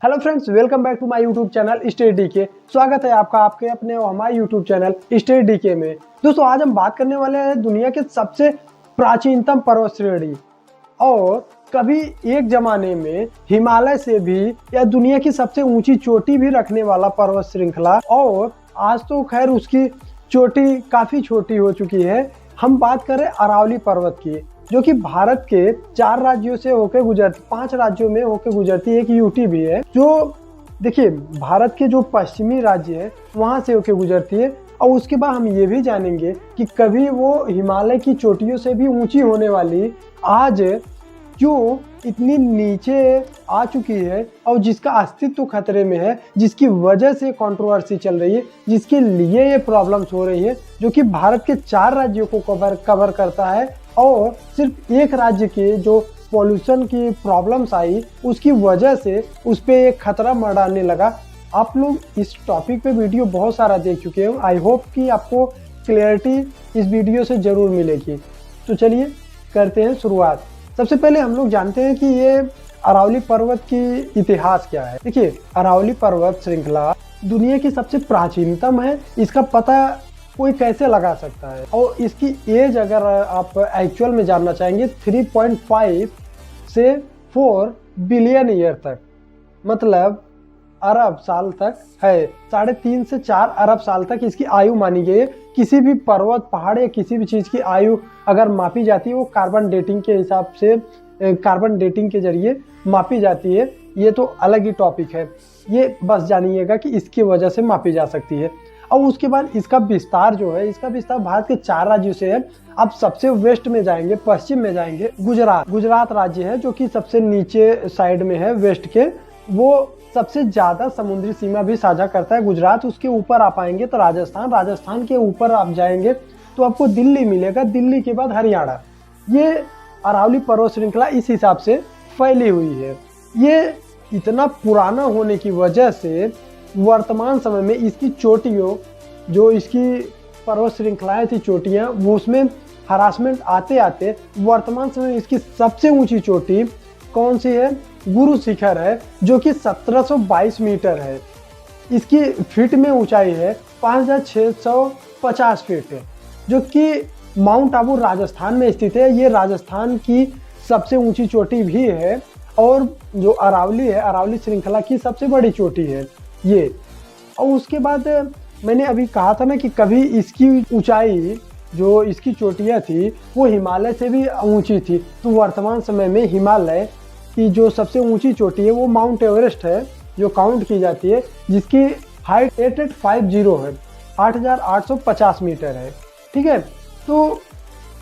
Hello friends, welcome back to my YouTube channel study DK. स्वागत है आपका आपके अपने और हमारे यूट्यूब चैनल स्टडी डीके में। दोस्तों, आज हम बात करने वाले हैं दुनिया के सबसे प्राचीनतम पर्वत श्रेणी और कभी एक जमाने में हिमालय से भी या दुनिया की सबसे ऊंची चोटी भी रखने वाला पर्वत श्रृंखला। और आज तो खैर उसकी चोटी काफी छोटी हो चुकी है। हम बात करें अरावली पर्वत की, जो कि भारत के 4 राज्यों से होकर गुजरती, 5 राज्यों में होकर गुजरती है। एक यूटी भी है जो देखिए भारत के जो पश्चिमी राज्य है वहां से होकर गुजरती है। और उसके बाद हम ये भी जानेंगे कि कभी वो हिमालय की चोटियों से भी ऊंची होने वाली आज क्यों इतनी नीचे आ चुकी है और जिसका अस्तित्व खतरे में है, जिसकी वजह से कंट्रोवर्सी चल रही है, जिसके लिए ये प्रॉब्लम्स हो रही है, जो कि भारत के 4 राज्यों को कवर करता है। और सिर्फ एक राज्य के जो पॉल्यूशन की प्रॉब्लम्स आई उसकी वजह से उस पर एक खतरा मंडराने लगा। आप लोग इस टॉपिक पे वीडियो बहुत सारा देख चुके हो। आई होप कि आपको क्लियरिटी इस वीडियो से ज़रूर मिलेगी। तो चलिए करते हैं शुरुआत। सबसे पहले हम लोग जानते हैं कि ये अरावली पर्वत की इतिहास क्या है। देखिए, अरावली पर्वत श्रृंखला दुनिया की सबसे प्राचीनतम है। इसका पता कोई कैसे लगा सकता है? और इसकी एज अगर आप एक्चुअल में जानना चाहेंगे 3.5 से 4 बिलियन ईयर तक, मतलब अरब साल तक है। 3.5 से 4 अरब साल तक इसकी आयु मानी गई है। किसी भी पर्वत, पहाड़ या किसी भी चीज़ की आयु अगर मापी जाती है वो कार्बन डेटिंग के हिसाब से, कार्बन डेटिंग के जरिए मापी जाती है। ये तो अलग ही टॉपिक है, ये बस जानिएगा कि इसकी वजह से मापी जा सकती है। और उसके बाद इसका विस्तार जो है, इसका विस्तार भारत के 4 राज्यों से है। आप सबसे वेस्ट में जाएंगे, पश्चिम में जाएंगे, गुजरात राज्य है जो कि सबसे नीचे साइड में है वेस्ट के। वो सबसे ज्यादा समुद्री सीमा भी साझा करता है गुजरात। उसके ऊपर आप आएंगे तो राजस्थान के ऊपर आप जाएंगे तो आपको दिल्ली मिलेगा। दिल्ली के बाद हरियाणा। ये अरावली पर्वत श्रृंखला इस हिसाब से फैली हुई है। ये इतना पुराना होने की वजह से वर्तमान समय में इसकी चोटियों, जो इसकी पर्वत श्रृंखलाएं थी चोटियां, वो उसमें हरासमेंट आते आते वर्तमान समय में इसकी सबसे ऊंची चोटी कौन सी है? गुरु शिखर है, जो कि 1722 मीटर है। इसकी फीट में ऊंचाई है 5650 फीट है, जो कि माउंट आबू राजस्थान में स्थित है। ये राजस्थान की सबसे ऊंची चोटी भी है और जो अरावली है, अरावली श्रृंखला की सबसे बड़ी चोटी है ये। और उसके बाद मैंने अभी कहा था ना कि कभी इसकी ऊंचाई, जो इसकी चोटियाँ थी वो हिमालय से भी ऊंची थी। तो वर्तमान समय में हिमालय की जो सबसे ऊंची चोटी है वो माउंट एवरेस्ट है, जो काउंट की जाती है, जिसकी हाइट 8850 है, 8850 मीटर है। ठीक है, तो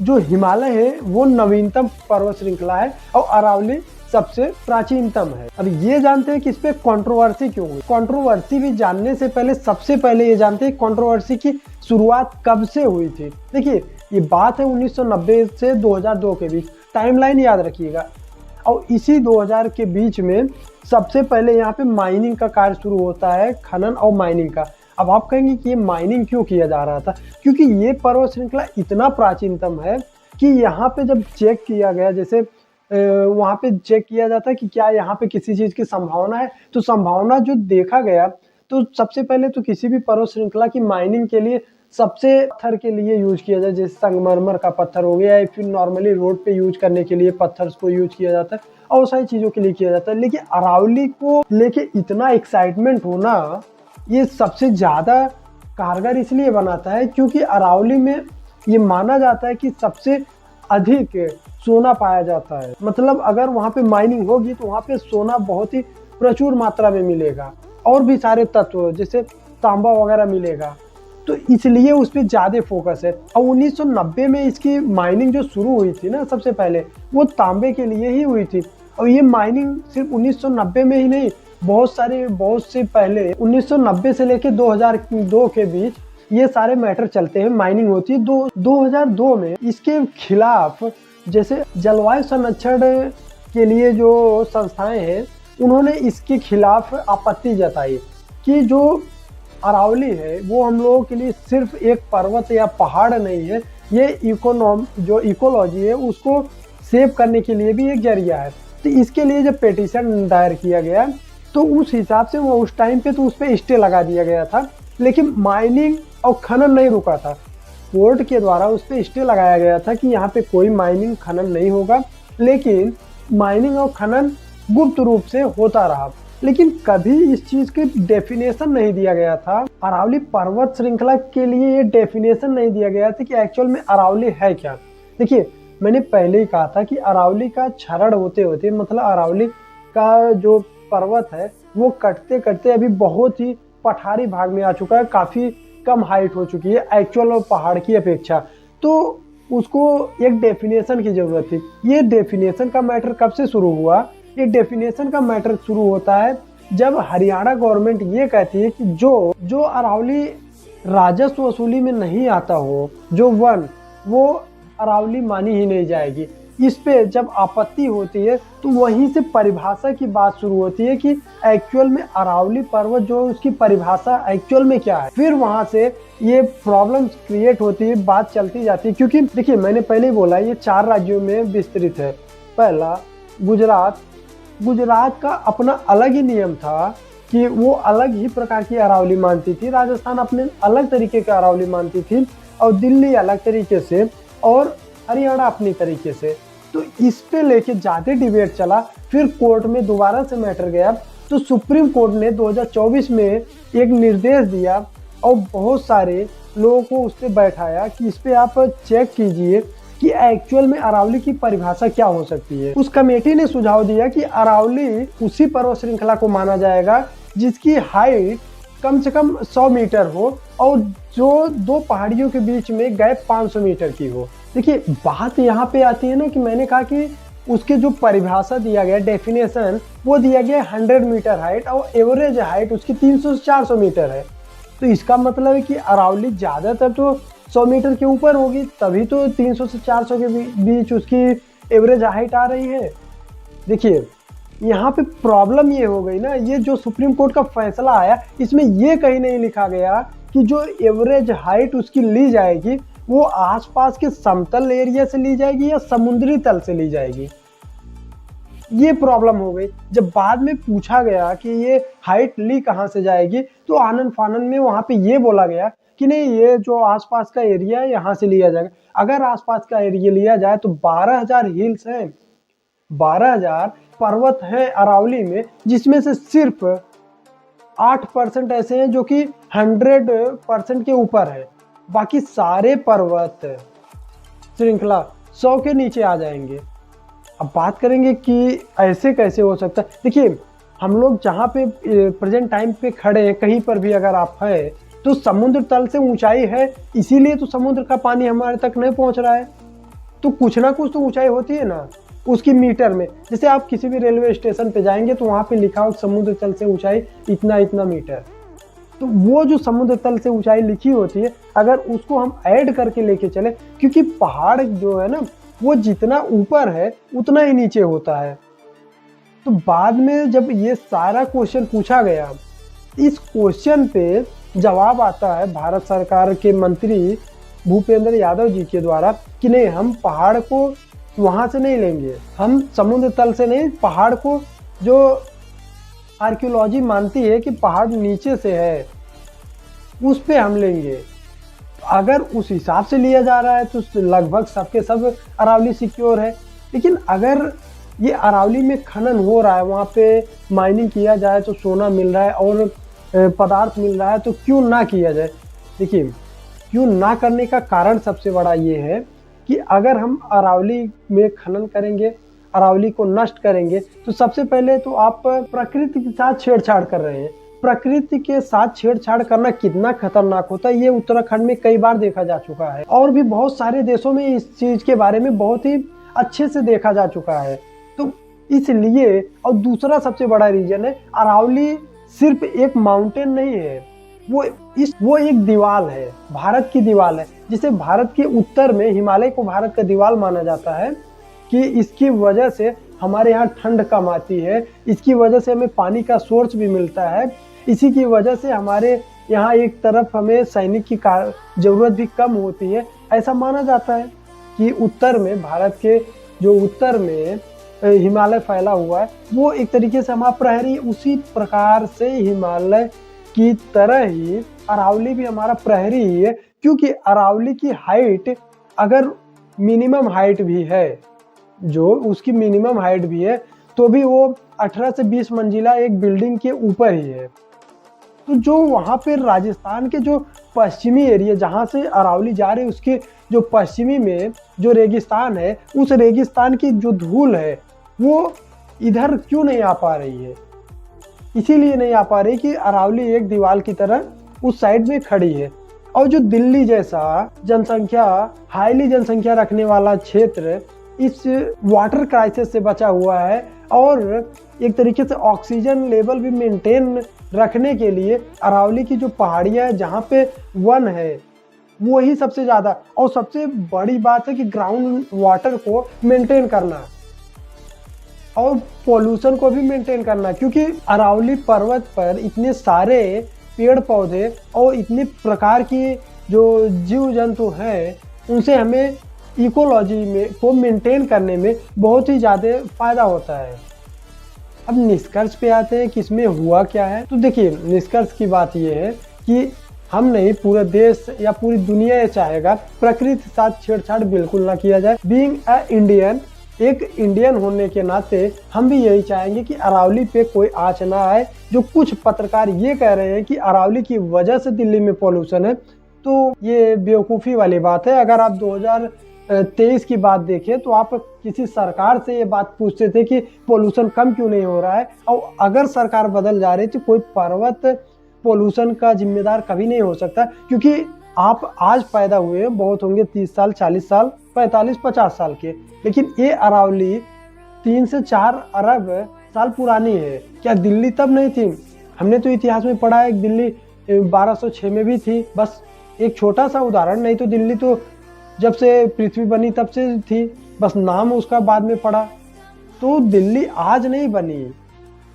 जो हिमालय है वो नवीनतम पर्वत श्रृंखला है और अरावली सबसे प्राचीनतम है। अब ये जानते हैं कि इस पे कंट्रोवर्सी क्यों हुई। कंट्रोवर्सी भी जानने से पहले सबसे पहले ये जानते हैं कंट्रोवर्सी की शुरुआत कब से हुई थी। देखिए, ये बात है 1990 से 2002 के बीच, टाइमलाइन याद रखिएगा। और इसी 2000 के बीच में सबसे पहले यहाँ पे माइनिंग का कार्य शुरू होता है, खनन और माइनिंग का। अब आप कहेंगे कि ये माइनिंग क्यों किया जा रहा था? क्योंकि ये पर्वत श्रृंखला इतना प्राचीनतम है कि यहाँ पे जब चेक किया गया, जैसे वहाँ पे चेक किया जाता है कि क्या यहाँ पे किसी चीज़ की संभावना है, तो संभावना जो देखा गया, तो सबसे पहले तो किसी भी पर्वत श्रृंखला की माइनिंग के लिए सबसे पत्थर के लिए यूज किया जाए, जैसे संगमरमर का पत्थर हो गया, या फिर नॉर्मली रोड पे यूज करने के लिए पत्थर को यूज किया जाता है और सारी चीज़ों के लिए किया जाता है। लेकिन अरावली को लेके इतना एक्साइटमेंट होना ये सबसे ज़्यादा कारगर इसलिए बनाता है क्योंकि अरावली में ये माना जाता है कि सबसे अधिक सोना पाया जाता है। मतलब अगर वहाँ पे माइनिंग होगी तो वहाँ पे सोना बहुत ही प्रचुर मात्रा में मिलेगा और भी सारे तत्व जैसे तांबा वगैरह मिलेगा, तो इसलिए उस पर ज़्यादा फोकस है। और 1990 में इसकी माइनिंग जो शुरू हुई थी ना, सबसे पहले वो तांबे के लिए ही हुई थी। और ये माइनिंग सिर्फ 1990 में ही नहीं, बहुत से पहले 1990 से लेकर 2002 के बीच ये सारे मैटर चलते हैं, माइनिंग होती है। 2002 में इसके खिलाफ, जैसे जलवायु संरक्षण के लिए जो संस्थाएं हैं, उन्होंने इसके खिलाफ आपत्ति जताई कि जो अरावली है वो हम लोगों के लिए सिर्फ एक पर्वत या पहाड़ नहीं है, ये इकोलॉजी है उसको सेव करने के लिए भी एक जरिया है। तो इसके लिए जब पिटीशन दायर किया गया तो उस हिसाब से वो उस टाइम पे तो उस पर स्टे लगा दिया गया था, लेकिन माइनिंग और खनन नहीं रुका था। कोर्ट के द्वारा उस पर स्टे लगाया गया था कि यहाँ पे कोई माइनिंग खनन नहीं होगा, लेकिन माइनिंग और खनन गुप्त रूप से होता रहा। लेकिन कभी इस चीज की डेफिनेशन नहीं दिया गया था। अरावली पर्वत श्रृंखला के लिए ये डेफिनेशन नहीं दिया गया था कि एक्चुअल में अरावली है क्या। देखिए, मैंने पहले ही कहा था कि अरावली का क्षरण होते होते, मतलब अरावली का जो पर्वत है वो कटते कटते अभी बहुत ही पठारी भाग में आ चुका है, काफी कम हाइट हो चुकी है एक्चुअल और पहाड़ की अपेक्षा। तो उसको एक डेफिनेशन की जरूरत थी। ये डेफिनेशन का मैटर कब से शुरू हुआ? ये डेफिनेशन का मैटर शुरू होता है जब हरियाणा गवर्नमेंट ये कहती है कि जो अरावली राजस्व वसूली में नहीं आता हो, जो वन, वो अरावली मानी ही नहीं जाएगी। इस पे जब आपत्ति होती है तो वहीं से परिभाषा की बात शुरू होती है कि एक्चुअल में अरावली पर्वत जो उसकी परिभाषा एक्चुअल में क्या है। फिर वहां से ये प्रॉब्लम क्रिएट होती है, बात चलती जाती है। क्योंकि देखिए, मैंने पहले ही बोला ये 4 राज्यों में विस्तृत है। पहला गुजरात का अपना अलग ही नियम था कि वो अलग ही प्रकार की अरावली मानती थी, राजस्थान अपने अलग तरीके की अरावली मानती थी, और दिल्ली अलग तरीके से, और हरियाणा अपनी तरीके से। तो इस पे लेके ज्यादा डिबेट चला। फिर कोर्ट में दोबारा से मैटर गया, तो सुप्रीम कोर्ट ने 2024 में एक निर्देश दिया और बहुत सारे लोगों को उस पर बैठाया कि इस पे आप चेक कीजिए कि एक्चुअल में अरावली की परिभाषा क्या हो सकती है। उस कमेटी ने सुझाव दिया कि अरावली उसी पर्वत श्रृंखला को माना जाएगा जिसकी हाइट कम से कम 100 मीटर हो और जो 2 पहाड़ियों के बीच में गैप 500 मीटर की हो। देखिए, बात यहाँ पे आती है ना कि मैंने कहा कि उसके जो परिभाषा दिया गया, डेफिनेशन, वो दिया गया 100 मीटर हाइट और एवरेज हाइट उसकी 300 से 400 मीटर है। तो इसका मतलब है कि अरावली ज़्यादातर तो 100 मीटर के ऊपर होगी, तभी तो 300 से 400 के बीच उसकी एवरेज हाइट आ रही है। देखिए, यहाँ पे प्रॉब्लम ये हो गई ना, ये जो सुप्रीम कोर्ट का फैसला आया इसमें ये कहीं नहीं लिखा गया कि जो एवरेज हाइट उसकी ली जाएगी वो आसपास के समतल एरिया से ली जाएगी या समुद्री तल से ली जाएगी। ये प्रॉब्लम हो गई। जब बाद में पूछा गया कि ये हाइट ली कहाँ से जाएगी, तो आनन फानन में वहां पे ये बोला गया कि नहीं, ये जो आसपास का एरिया है यहाँ से लिया जाएगा। अगर आसपास का एरिया लिया जाए तो 12,000 हिल्स हैं, 12,000 पर्वत हैं अरावली में, जिसमें से सिर्फ 8% ऐसे हैं जो कि 100% के ऊपर है। बाकी सारे पर्वत श्रृंखला 100 के नीचे आ जाएंगे। अब बात करेंगे कि ऐसे कैसे हो सकता है। देखिए, हम लोग जहाँ पे प्रेजेंट टाइम पे खड़े हैं, कहीं पर भी अगर आप है तो समुद्र तल से ऊंचाई है, इसीलिए तो समुद्र का पानी हमारे तक नहीं पहुंच रहा है। तो कुछ ना कुछ तो ऊंचाई होती है ना उसकी मीटर में। जैसे आप किसी भी रेलवे स्टेशन पे जाएंगे तो वहां पे लिखा हो समुद्र तल से ऊंचाई इतना इतना मीटर। तो वो जो समुद्र तल से ऊंचाई लिखी होती है, अगर उसको हम ऐड करके लेके चले, क्योंकि पहाड़ जो है ना वो जितना ऊपर है उतना ही नीचे होता है। तो बाद में जब ये सारा क्वेश्चन पूछा गया, इस क्वेश्चन पे जवाब आता है भारत सरकार के मंत्री भूपेंद्र यादव जी के द्वारा कि नहीं, हम पहाड़ को वहां से नहीं लेंगे, हम समुद्र तल से नहीं, पहाड़ को जो आर्कियोलॉजी मानती है कि पहाड़ नीचे से है उस पे हम लेंगे। अगर उस हिसाब से लिया जा रहा है तो लगभग सबके सब अरावली सिक्योर है। लेकिन अगर ये अरावली में खनन हो रहा है, वहाँ पे माइनिंग किया जाए तो सोना मिल रहा है और पदार्थ मिल रहा है, तो क्यों ना किया जाए। देखिए, क्यों ना करने का कारण सबसे बड़ा ये है कि अगर हम अरावली में खनन करेंगे, अरावली को नष्ट करेंगे, तो सबसे पहले तो आप प्रकृति के साथ छेड़छाड़ कर रहे हैं। प्रकृति के साथ छेड़छाड़ करना कितना खतरनाक होता है ये उत्तराखंड में कई बार देखा जा चुका है, और भी बहुत सारे देशों में इस चीज के बारे में बहुत ही अच्छे से देखा जा चुका है। तो इसलिए, और दूसरा सबसे बड़ा रीजन है, अरावली सिर्फ एक माउंटेन नहीं है, वो एक दीवार है, भारत की दीवार है, जिसे भारत के उत्तर में हिमालय को भारत का दीवार माना जाता है कि इसकी वजह से हमारे यहाँ ठंड कम आती है, इसकी वजह से हमें पानी का सोर्स भी मिलता है, इसी की वजह से हमारे यहाँ एक तरफ हमें सैनिक की जरूरत भी कम होती है। ऐसा माना जाता है कि उत्तर में, भारत के जो उत्तर में हिमालय फैला हुआ है, वो एक तरीके से हमारा प्रहरी, उसी प्रकार से हिमालय की तरह ही अरावली भी हमारा प्रहरी ही है। क्योंकि अरावली की हाइट अगर मिनिमम हाइट भी है, जो उसकी मिनिमम हाइट भी है, तो भी वो 18 से 20 मंजिला एक बिल्डिंग के ऊपर ही है। तो जो वहाँ पे राजस्थान के जो पश्चिमी एरिया जहाँ से अरावली जा रही है, उसके जो पश्चिमी में जो रेगिस्तान है, उस रेगिस्तान की जो धूल है वो इधर क्यों नहीं आ पा रही है? इसीलिए नहीं आ पा रही कि अरावली एक दीवार की तरह उस साइड में खड़ी है। और जो दिल्ली जैसा हाईली जनसंख्या रखने वाला क्षेत्र इस वाटर क्राइसिस से बचा हुआ है, और एक तरीके से ऑक्सीजन लेवल भी मेंटेन रखने के लिए अरावली की जो पहाड़ियाँ है जहाँ पे वन है वो ही सबसे ज़्यादा, और सबसे बड़ी बात है कि ग्राउंड वाटर को मेंटेन करना और पोल्यूशन को भी मेंटेन करना। क्योंकि अरावली पर्वत पर इतने सारे पेड़ पौधे और इतने प्रकार की जो जीव जंतु हैं, उनसे हमें इकोलॉजी में को मेंटेन करने में बहुत ही ज़्यादा फायदा होता है। अब निष्कर्ष पे आते हैं कि इसमें हुआ क्या है। तो देखिए, निष्कर्ष की बात यह है कि हम नहीं, पूरे देश या पूरी दुनिया ये चाहेगा प्रकृति के साथ छेड़छाड़ बिल्कुल ना किया जाए। बीइंग अ इंडियन, एक इंडियन होने के नाते हम भी यही चाहेंगे कि अरावली पे कोई आँच ना आए। जो कुछ पत्रकार ये कह रहे हैं कि अरावली की वजह से दिल्ली में पॉल्यूशन है, तो ये बेवकूफ़ी वाली बात है। अगर आप 2023 की बात देखें तो आप किसी सरकार से ये बात पूछते थे कि पोल्यूशन कम क्यों नहीं हो रहा है, और अगर सरकार बदल जा रही तो कोई पर्वत पोल्यूशन का जिम्मेदार कभी नहीं हो सकता। क्योंकि आप आज पैदा हुए बहुत होंगे 30 साल, 40 साल, 45, 50 साल के, लेकिन ये अरावली 3 से 4 अरब साल पुरानी है। क्या दिल्ली तब नहीं थी? हमने तो इतिहास में पढ़ा है कि दिल्ली 1206 में भी थी, बस एक छोटा सा उदाहरण। नहीं तो दिल्ली तो जब से पृथ्वी बनी तब से थी, बस नाम उसका बाद में पड़ा। तो दिल्ली आज नहीं बनी,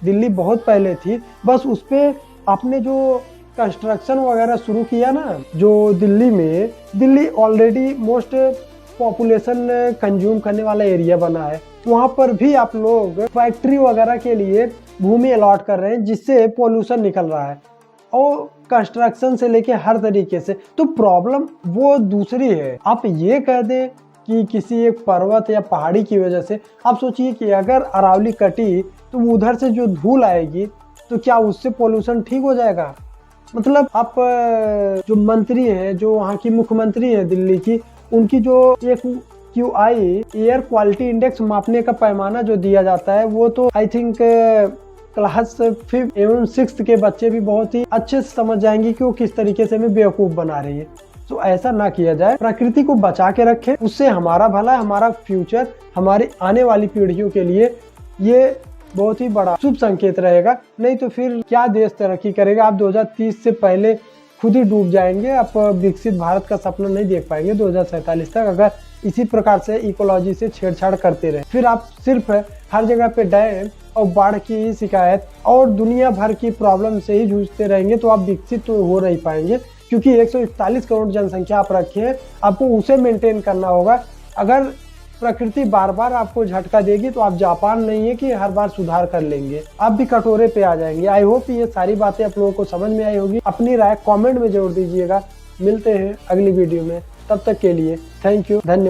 दिल्ली बहुत पहले थी। बस उस पर आपने जो कंस्ट्रक्शन वगैरह शुरू किया ना, जो Delhi already most population consume करने वाला एरिया बना है, वहाँ पर भी आप लोग फैक्ट्री वगैरह के लिए भूमि अलॉट कर रहे हैं, जिससे पोल्यूशन निकल रहा है, और कंस्ट्रक्शन से लेके हर तरीके से। तो प्रॉब्लम वो दूसरी है। आप ये कह दें कि किसी एक पर्वत या पहाड़ी की वजह से, आप सोचिए कि अगर अरावली कटी तो उधर से जो धूल आएगी तो क्या उससे पोल्यूशन ठीक हो जाएगा? मतलब आप जो मंत्री है, जो वहाँ की मुख्यमंत्री है दिल्ली की, उनकी जो एक QI एयर क्वालिटी इंडेक्स मापने का पैमाना जो दिया जाता है, वो तो आई थिंक क्लास 5th एवं 6th के बच्चे भी बहुत ही अच्छे से समझ जाएंगे कि वो किस तरीके से हमें बेवकूफ़ बना रही है। तो ऐसा ना किया जाए, प्रकृति को बचा के रखें, उससे हमारा भला, हमारा फ्यूचर, हमारी आने वाली पीढ़ियों के लिए ये बहुत ही बड़ा शुभ संकेत रहेगा। नहीं तो फिर क्या देश तरक्की करेगा? आप 2030 से पहले खुद ही डूब जाएंगे। आप विकसित भारत का सपना नहीं देख पाएंगे 2047 तक, अगर इसी प्रकार से इकोलॉजी से छेड़छाड़ करते रहे। फिर आप सिर्फ हर जगह पे डैम और बाढ़ की ही शिकायत और दुनिया भर की प्रॉब्लम से ही जूझते रहेंगे, तो आप विकसित तो हो नहीं पाएंगे। क्योंकि 141 करोड़ जनसंख्या आप रखे हैं, आपको उसे मेंटेन करना होगा। अगर प्रकृति बार बार आपको झटका देगी तो आप जापान नहीं है कि हर बार सुधार कर लेंगे, आप भी कटोरे पे आ जाएंगे। आई होप ये सारी बातें आप लोगों को समझ में आई होगी। अपनी राय कमेंट में जरूर दीजिएगा। मिलते हैं अगली वीडियो में, तब तक के लिए थैंक यू, धन्यवाद।